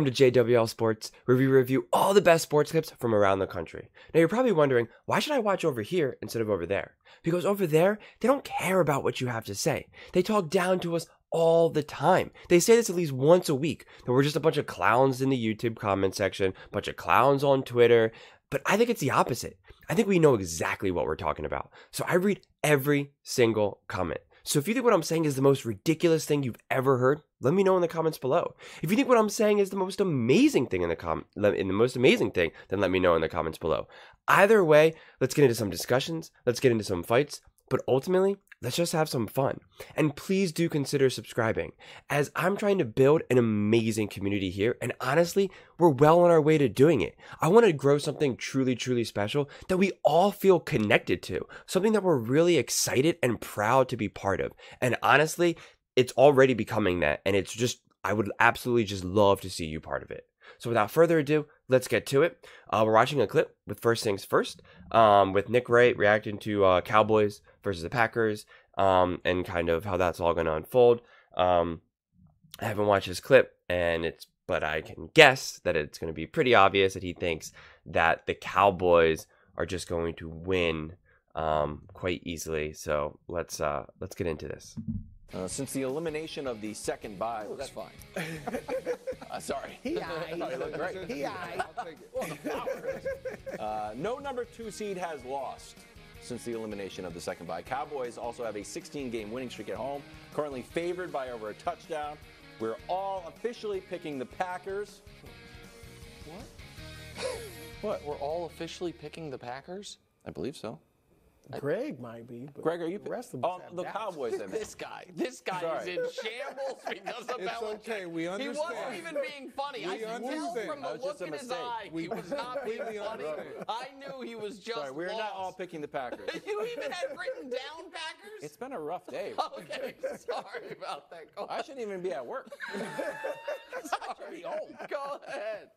Welcome to JWL Sports, where we review all the best sports clips from around the country. Now you're probably wondering, why should I watch over here instead of over there? Because over there, they don't care about what you have to say. They talk down to us all the time. They say this at least once a week, that we're just a bunch of clowns in the YouTube comment section, a bunch of clowns on Twitter, but I think it's the opposite. I think we know exactly what we're talking about. So I read every single comment. So if you think what I'm saying is the most ridiculous thing you've ever heard, let me know in the comments below. If you think what I'm saying is the most amazing thing then let me know in the comments below. Either way, let's get into some discussions, let's get into some fights, but ultimately, let's just have some fun. And please do consider subscribing, as I'm trying to build an amazing community here, and honestly, we're well on our way to doing it. I want to grow something truly, truly special that we all feel connected to, something that we're really excited and proud to be part of. And honestly, it's already becoming that, and it's just, I would absolutely just love to see you part of it. So without further ado, let's get to it. We're watching a clip with First Things First, with Nick Wright reacting to Cowboys versus the Packers, and kind of how that's all going to unfold. I haven't watched this clip, but I can guess that it's going to be pretty obvious that he thinks that the Cowboys are just going to win quite easily. So let's get into this. Since the elimination of the second bye, that's fine. Sorry. He eyed. No, you look great. He eyed. No number 2 seed has lost since the elimination of the second bye. Cowboys also have a 16-game winning streak at home, currently favored by over a touchdown. We're all officially picking the Packers. What? What? We're all officially picking the Packers? I believe so. Greg might be, but Greg, are you? the rest of us have the doubts. Cowboys. I mean. This guy is in shambles because of It's Belichick. okay, we He understand. wasn't even being funny. I We could tell understand. from the That was just look a in his mistake. eye. He was not being completely funny. understand. I knew he was just Sorry, we're not all lost. picking the Packers. You even had written down Packers? It's been a rough day. Okay, sorry about that. Go I shouldn't even be at work. Sorry. Go ahead.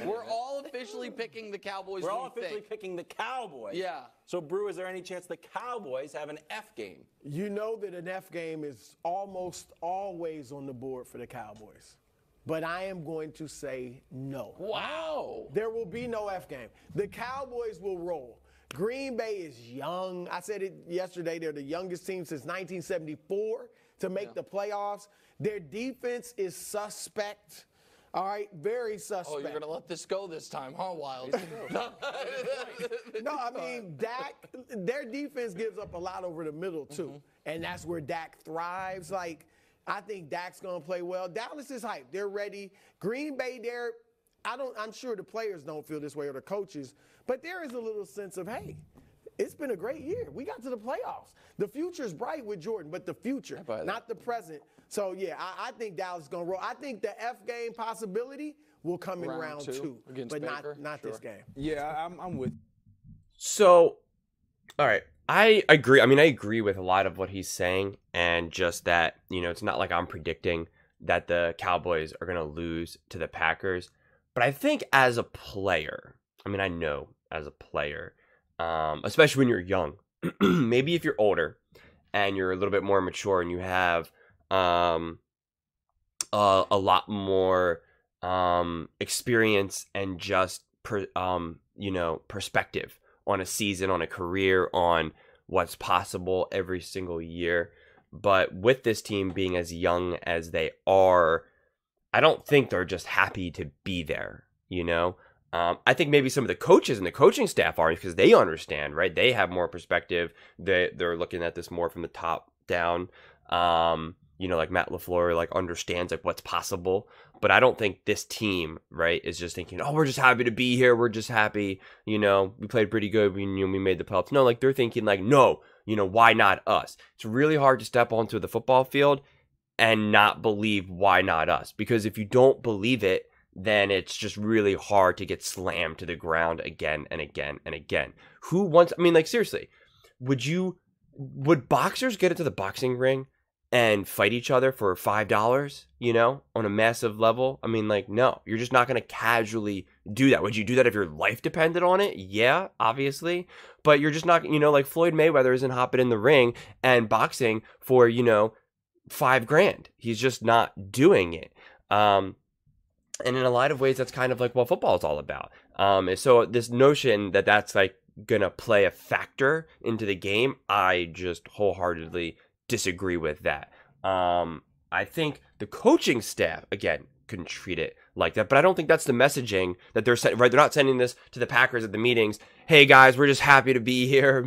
We're all officially picking the Cowboys. We're all we officially think. picking the Cowboys. Yeah. So, Brew, is there any chance the Cowboys have an F game? You know that an F game is almost always on the board for the Cowboys. But I am going to say no. Wow. There will be no F game. The Cowboys will roll. Green Bay is young. I said it yesterday. They're the youngest team since 1974 to make the playoffs. Their defense is suspect. All right, very suspect. Oh, you're going to let this go this time, huh, Wild? No, I mean, Dak, their defense gives up a lot over the middle, too. And that's where Dak thrives. Like, I think Dak's going to play well. Dallas is hyped. They're ready. Green Bay, I'm sure the players don't feel this way or the coaches, but there is a little sense of, hey, it's been a great year. We got to the playoffs. The future's bright with Jordan, but the future, not the present. So, yeah, I think Dallas is going to roll. I think the F game possibility will come in round two but Baker. not this game. Yeah, I'm with. So, all right, I agree. I mean, I agree with a lot of what he's saying, and just that, it's not like I'm predicting that the Cowboys are going to lose to the Packers. But I think as a player, I know as a player, especially when you're young, maybe if you're older and you're a little bit more mature and you have a lot more experience and just perspective on a season, on a career, on what's possible every single year. But with this team being as young as they are, I don't think they're just happy to be there, I think maybe some of the coaches and the coaching staff are, because they understand, right? They have more perspective. They're looking at this more from the top down. Like Matt LaFleur, understands what's possible. But I don't think this team, right, is just thinking, oh, we're just happy to be here. We're just happy, we played pretty good. We made the playoffs. No, they're thinking no, why not us? It's really hard to step onto the football field and not believe why not us. Because if you don't believe it, then it's just really hard to get slammed to the ground again and again and again. Who wants, seriously, would boxers get into the boxing ring and fight each other for $5, on a massive level? No, you're just not going to casually do that. Would you do that if your life depended on it? Yeah, obviously. But you're just not, like Floyd Mayweather isn't hopping in the ring and boxing for, $5,000. He's just not doing it. And in a lot of ways, that's kind of like what football is all about. And so this notion that that's like going to play a factor into the game, I just wholeheartedly disagree with that. I think the coaching staff, again, couldn't treat it like that. But I don't think that's the messaging that they're sending, right? They're not sending this to the Packers at the meetings. Hey, guys, we're just happy to be here.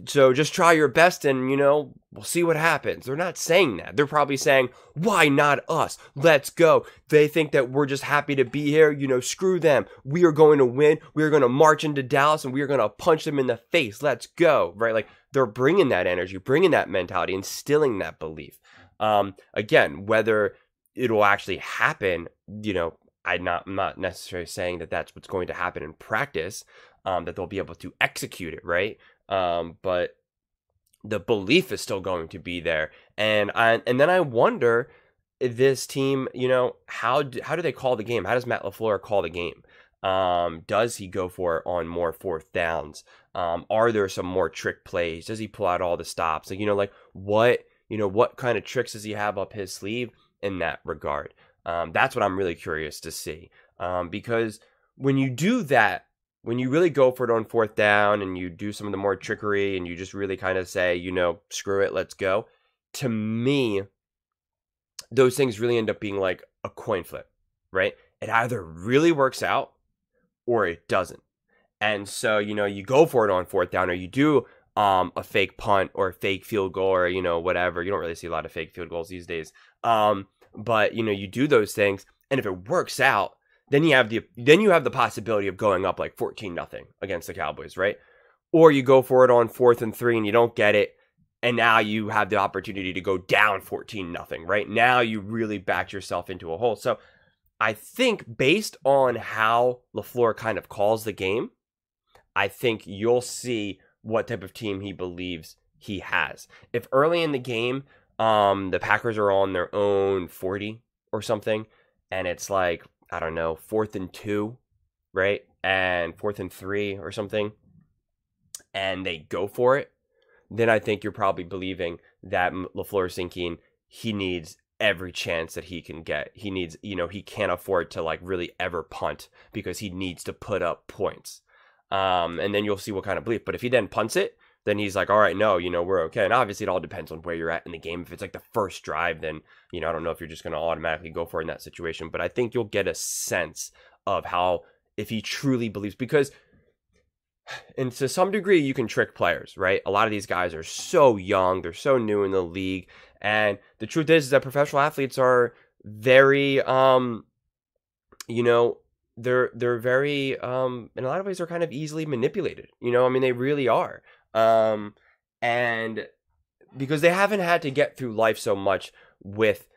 So just try your best and, we'll see what happens. They're not saying that. They're probably saying, why not us? Let's go. They think that we're just happy to be here. Screw them. We are going to win. We are going to march into Dallas and we are going to punch them in the face. Let's go. Right? Like they're bringing that energy, bringing that mentality, instilling that belief. Again, whether it'll actually happen, I'm not necessarily saying that that's what's going to happen in practice, that they'll be able to execute it, right? But the belief is still going to be there. And then I wonder if this team, how do they call the game? How does Matt LaFleur call the game? Does he go for it on more fourth downs? Are there some more trick plays? Does he pull out all the stops? What kind of tricks does he have up his sleeve in that regard? That's what I'm really curious to see. Because when you do that, when you really go for it on fourth down and you do some of the more trickery and you just really kind of say, screw it, let's go. To me, those things really end up being like a coin flip, right? It either really works out or it doesn't. And so, you go for it on fourth down or you do a fake punt or a fake field goal or, whatever. You don't really see a lot of fake field goals these days. But, you do those things. And if it works out, then you have the possibility of going up like 14-0 against the Cowboys, right? Or you go for it on 4th and 3 and you don't get it, and now you have the opportunity to go down 14-0, right? Now you really backed yourself into a hole. So I think based on how LaFleur kind of calls the game, I think you'll see what type of team he believes he has. If early in the game, the Packers are on their own 40 or something, and it's like, I don't know, 4th and 2, right? And 4th and 3 or something, and they go for it, then I think you're probably believing that LaFleur is thinking he needs every chance that he can get. He needs, he can't afford to like really ever punt because he needs to put up points. And then you'll see what kind of belief. But if he then punts it, then he's like, all right, no, we're okay. And obviously it all depends on where you're at in the game. If it's like the first drive, then, I don't know if you're just going to automatically go for it in that situation. But I think you'll get a sense of how, if he truly believes, because, and to some degree, you can trick players, right? A lot of these guys are so young. They're so new in the league. And the truth is that professional athletes are very, they're very, in a lot of ways, they're kind of easily manipulated. They really are. And because they haven't had to get through life so much with,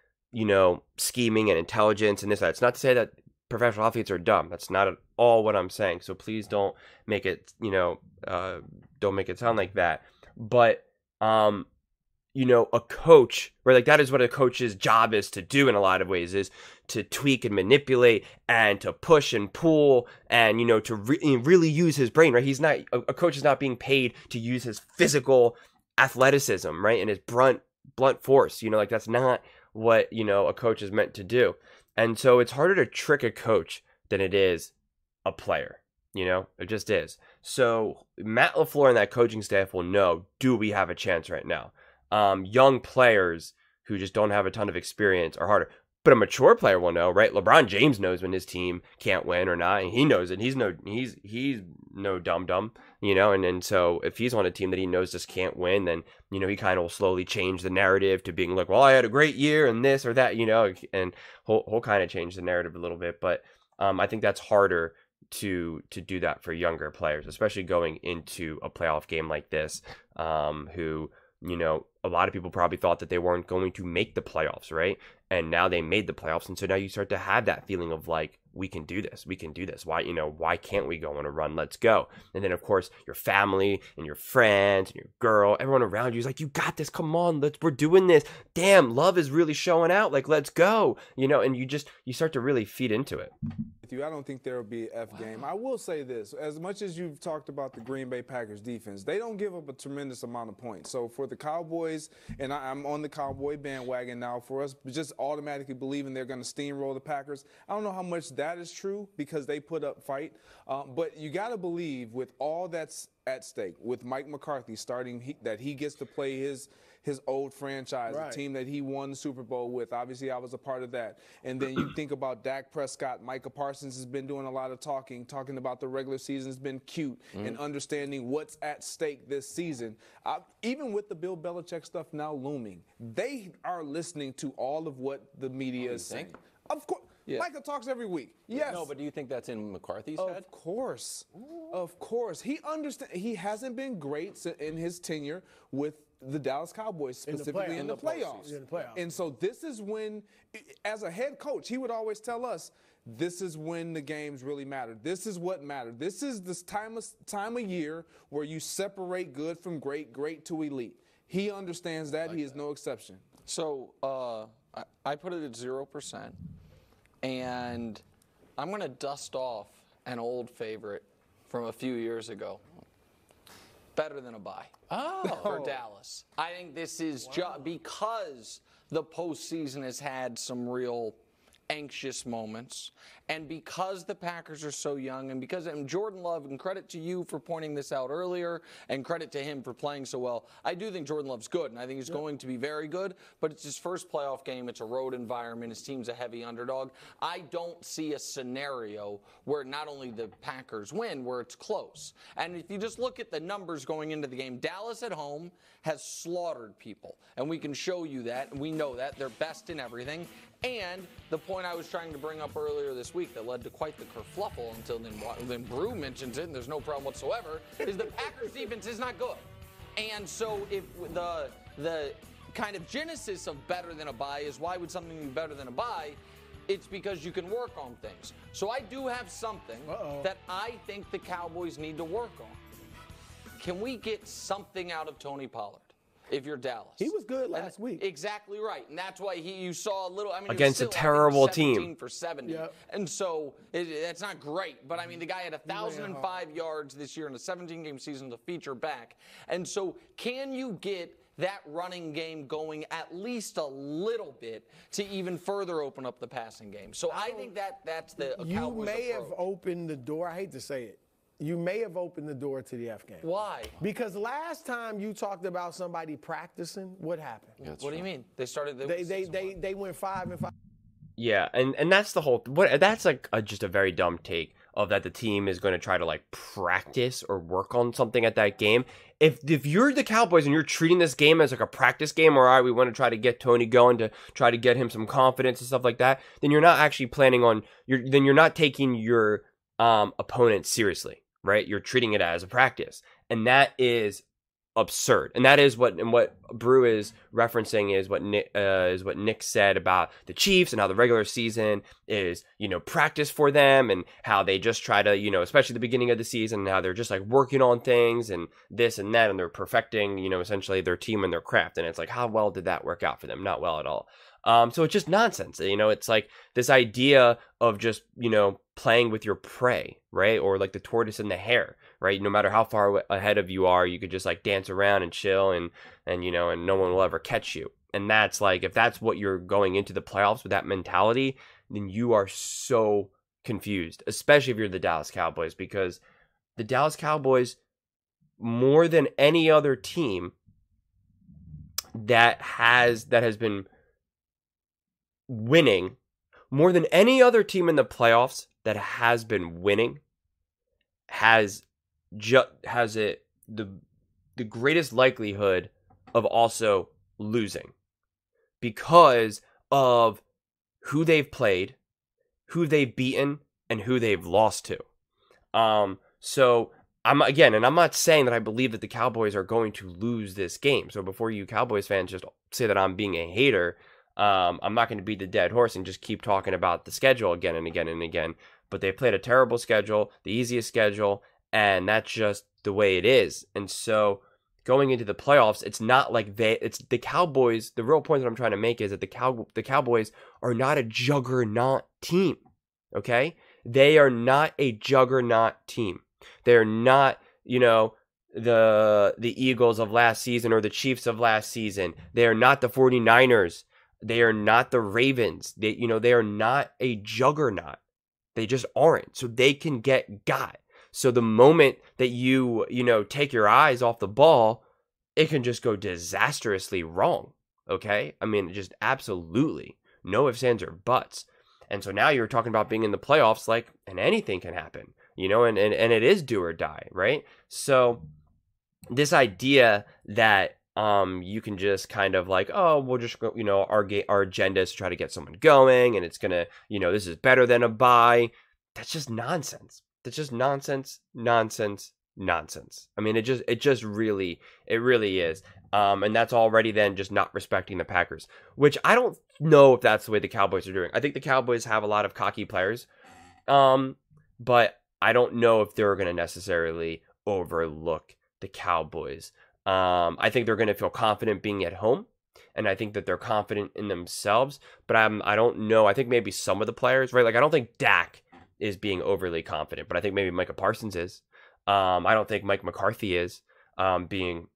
scheming and intelligence and this, that. It's not to say that professional athletes are dumb. That's not at all what I'm saying. So please don't make it, don't make it sound like that. But, a coach, right? Like that is what a coach's job is to do in a lot of ways, is to tweak and manipulate and to push and pull and, to really use his brain, right? He's not, a coach is not being paid to use his physical athleticism, right? And his blunt force, like that's not what, a coach is meant to do. And so it's harder to trick a coach than it is a player, it just is. So Matt LaFleur and that coaching staff will know, do we have a chance right now? Young players who just don't have a ton of experience are harder. But a mature player will know, right? LeBron James knows when his team can't win or not, and he knows it. He's no dum-dum, and so if he's on a team that he knows just can't win, then, he kind of will slowly change the narrative to being like, well, I had a great year and this or that, and he'll kind of change the narrative a little bit. But I think that's harder to do that for younger players, especially going into a playoff game like this, who, a lot of people probably thought that they weren't going to make the playoffs, right? And now they made the playoffs. And so now you start to have that feeling of like, we can do this. Why can't we go on a run? Let's go. And then of course your family and your friends and your girl, everyone around you is like, you got this. Come on, we're doing this. Damn, love is really showing out. Like, let's go, and you start to really feed into it. you. I don't think there will be an F game. I will say this. As much as you've talked about the Green Bay Packers defense, they don't give up a tremendous amount of points. So for the Cowboys, and I'm on the Cowboy bandwagon now, for us just automatically believing they're going to steamroll the Packers, I don't know how much that is true because they put up fight. But you got to believe with all that's at stake, with Mike McCarthy starting, that he gets to play his old franchise, right. the team that he won the Super Bowl with. Obviously, I was a part of that. And then you think about Dak Prescott. Micah Parsons has been doing a lot of talking about the regular season has been cute and understanding what's at stake this season. Even with the Bill Belichick stuff now looming, they are listening to all of what the media is saying. Of course. Yeah. Micah talks every week. Yes. No, but do you think that's in McCarthy's head? Of course. Of course. He hasn't been great in his tenure with the Dallas Cowboys, specifically in the playoffs. And so this is when, as a head coach, he would always tell us, this is when the games really matter. This is what mattered. This is this time of year where you separate good from great, great to elite. He understands that. He is no exception. So I put it at 0%. And I'm going to dust off an old favorite from a few years ago. Better than a bye for Dallas. I think this is because the postseason has had some real anxious moments, and because the Packers are so young, and because Jordan Love, and credit to you for pointing this out earlier, and credit to him for playing so well. I do think Jordan Love's good, and I think he's going to be very good, but it's his first playoff game. It's a road environment. His team's a heavy underdog. I don't see a scenario where not only the Packers win, where it's close. And if you just look at the numbers going into the game, Dallas at home has slaughtered people, and we can show you that, and we know that. They're best in everything. And the point I was trying to bring up earlier this week that led to quite the kerfluffle until then Brew mentions it, and there's no problem whatsoever, is the Packers' defense is not good. And so if the kind of genesis of better than a bye is why would something be better than a bye? It's because you can work on things. So I do have something that I think the Cowboys need to work on. Can we get something out of Tony Pollard? If you're Dallas. He was good last week. Exactly right. And that's why you saw a little, I mean, against a terrible team. 17 for 70. Yep. And so that's not great, but I mean, the guy had 1,005 yards this year in a 17-game season to feature back. And so can you get that running game going at least a little bit to even further open up the passing game? So I think that's the Cowboys You may approach. have opened the door. I hate to say it. You may have opened the door to the F game. Why? Because last time you talked about somebody practicing, what happened? What do you mean? They started. They went 5-5. Yeah, and that's the whole. That's like just a very dumb take of that the team is going to try to like practice or work on something at that game. If you're the Cowboys and you're treating this game as like a practice game, or all right, we want to try to get Tony going to try to get him some confidence and stuff like that, then you're not actually planning on you're not taking your opponent seriously. Right, you're treating it as a practice, and that is absurd. And that is what Brew is referencing is what Nick said about the Chiefs and how the regular season is, practice for them, and how they just try to, especially the beginning of the season, and how they're just like working on things and this and that, and they're perfecting, essentially their team and their craft. And it's like, how well did that work out for them? Not well at all. So it's just nonsense. It's like this idea of just, playing with your prey, right? Or like the tortoise and the hare, right? No matter how far ahead of you are, you could just like dance around and chill and no one will ever catch you. And that's like, if that's what you're going into the playoffs with that mentality, then you are so confused, especially if you're the Dallas Cowboys, because the Dallas Cowboys, more than any other team that has been winning, more than any other team in the playoffs that has been winning, has the greatest likelihood of also losing because of who they've played, who they've beaten, and who they've lost to. So I'm not saying that I believe that the Cowboys are going to lose this game. So before you Cowboys fans just say that I'm being a hater, I'm not going to beat the dead horse and just keep talking about the schedule again and again and again. But they played a terrible schedule, the easiest schedule, and that's just the way it is. And so going into the playoffs, it's not like it's the Cowboys. The real point that I'm trying to make is that the Cowboys are not a juggernaut team. Okay? They are not a juggernaut team. They're not, the Eagles of last season or the Chiefs of last season. They are not the 49ers. They are not the Ravens. They are not a juggernaut. They just aren't. So they can get got. So the moment that you take your eyes off the ball, it can just go disastrously wrong. Okay? I mean, just absolutely. No ifs, ands, or buts. And so now you're talking about being in the playoffs, and anything can happen, and it is do or die, right? So this idea that you can just kind of we'll just go, our agenda is to try to get someone going, and it's gonna, this is better than a bye. That's just nonsense. That's just nonsense. I mean, it really is. And that's already then just not respecting the Packers, which I don't know if that's the way the Cowboys are doing. I think the Cowboys have a lot of cocky players, but I don't know if they're going to necessarily overlook the Cowboys. I think they're going to feel confident being at home, and I think that they're confident in themselves, but I don't know. I think maybe some of the players, right? I don't think Dak is being overly confident, but I think maybe Micah Parsons is. I don't think Mike McCarthy is being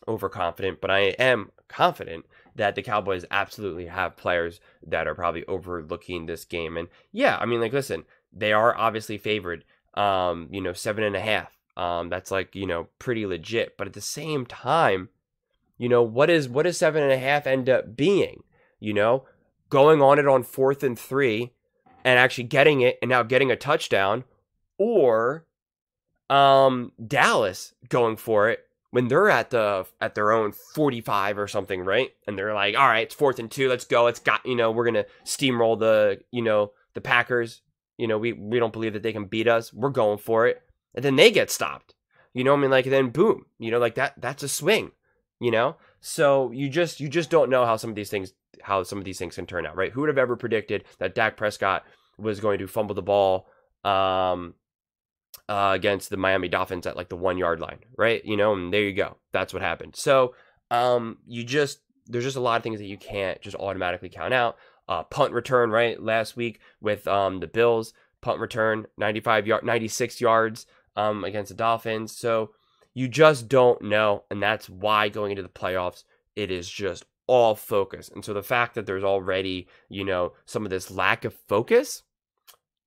overconfident, but I am confident that the Cowboys absolutely have players that are probably overlooking this game. And yeah, I mean, listen, they are obviously favored, 7.5. That's pretty legit. But at the same time, what does 7.5 end up being? Going on it on 4th and 3 and actually getting it and now getting a touchdown, or Dallas going for it when they're at their own 45 or something, right? And they're like, all right, it's 4th and 2, let's go. We're gonna steamroll the Packers. We don't believe that they can beat us. We're going for it. And then they get stopped. Then boom, that's a swing, So you just don't know how some of these things can turn out, right? Who would have ever predicted that Dak Prescott was going to fumble the ball against the Miami Dolphins at the 1 yard line, right? And there you go. That's what happened. So there's just a lot of things that you can't just automatically count out. Punt return, right? Last week with the Bills, punt return, 96 yards against the Dolphins. So you just don't know, and that's why going into the playoffs, it is just all focus. And so the fact that there's already, some of this lack of focus,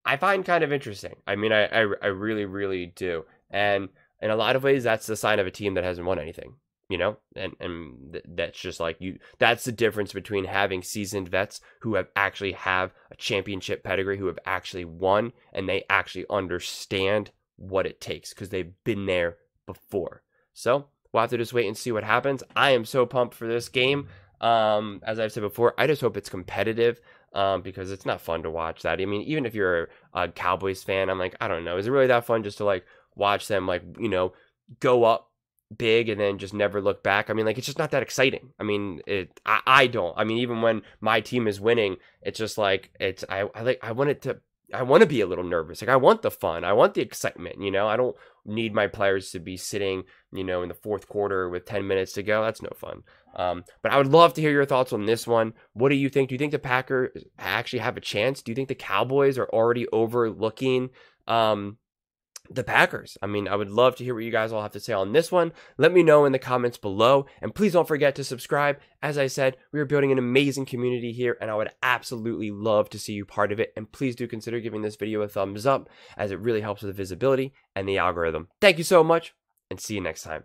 I find kind of interesting. I mean, I really, really do. And in a lot of ways, that's the sign of a team that hasn't won anything, and that's just that's the difference between having seasoned vets who have a championship pedigree, who have actually won, and they actually understand what it takes because they've been there before. So we'll have to just wait and see what happens. I am so pumped for this game. As I've said before, I just hope it's competitive. Because it's not fun to watch that. I mean, even if you're a Cowboys fan, I'm I don't know. Is it really that fun just to watch them go up big and then just never look back? I mean, it's just not that exciting. I mean, I don't. I mean, even when my team is winning, it's just I want to be a little nervous. I want the fun. I want the excitement. I don't need my players to be sitting, in the 4th quarter with 10 minutes to go. That's no fun. But I would love to hear your thoughts on this one. What do you think? Do you think the Packers actually have a chance? Do you think the Cowboys are already overlooking the Packers? I mean, I would love to hear what you guys all have to say on this one. Let me know in the comments below. And please don't forget to subscribe. As I said, we are building an amazing community here, and I would absolutely love to see you part of it. And please do consider giving this video a thumbs up, as it really helps with the visibility and the algorithm. Thank you so much, and see you next time.